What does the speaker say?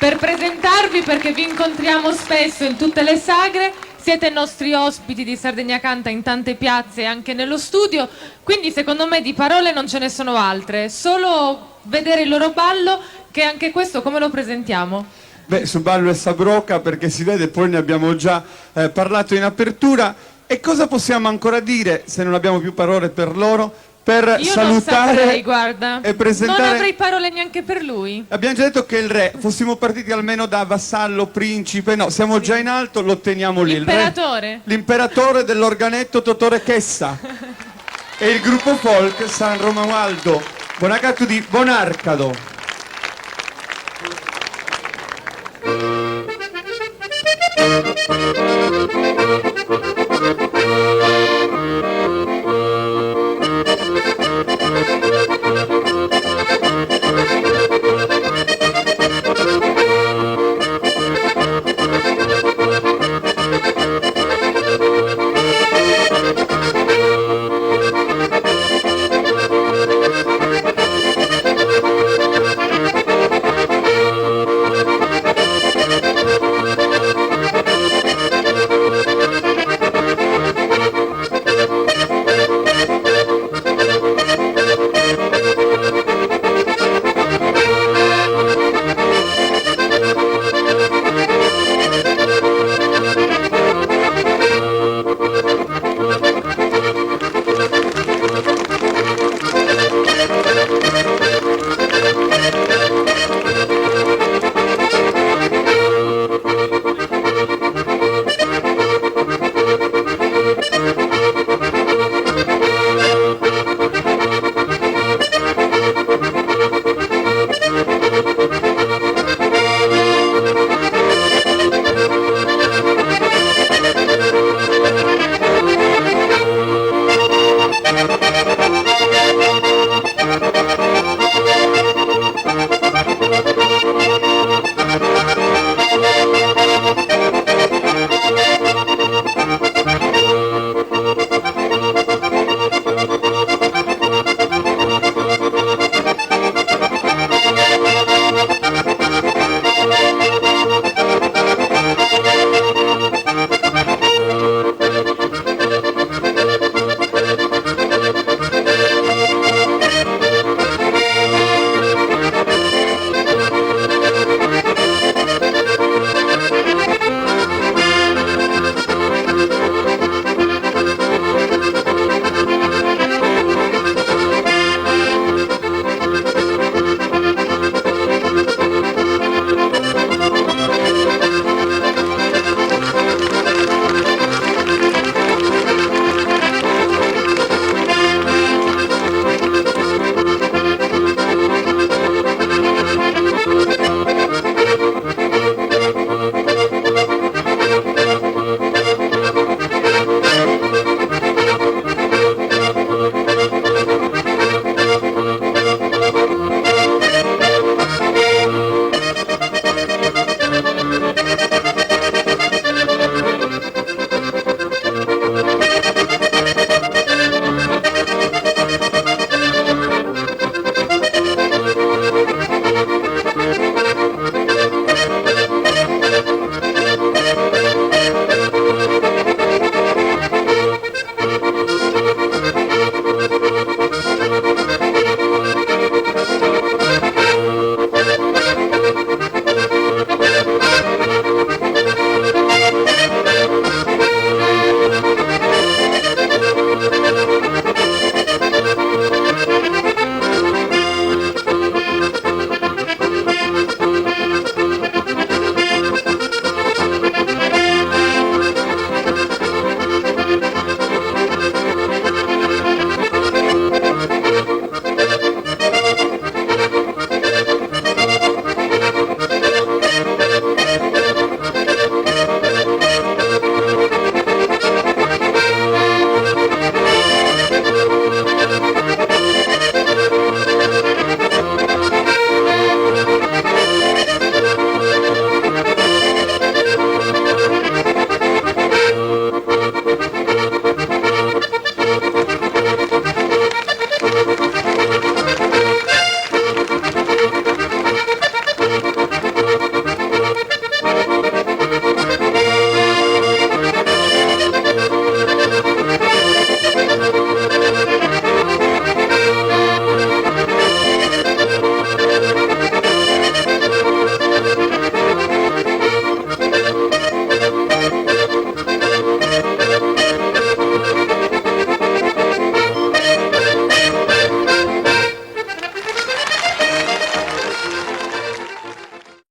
per presentarvi, perché vi incontriamo spesso in tutte le sagre, siete nostri ospiti di Sardegna Canta in tante piazze e anche nello studio, quindi secondo me di parole non ce ne sono altre, solo vedere il loro ballo, che anche questo come lo presentiamo? Beh, sul ballo è Sabroca, perché si vede, poi ne abbiamo già parlato in apertura. E cosa possiamo ancora dire se non abbiamo più parole per loro? Per Io salutare non saprei, guarda, e presentare. non avrei parole neanche per lui. Abbiamo già detto che il re, fossimo partiti almeno da vassallo, principe, no, siamo già in alto, lo teniamo lì. L'imperatore? L'imperatore dell'organetto Totore Chessa e il gruppo folk San Romualdo Bonacatto di Bonarcado.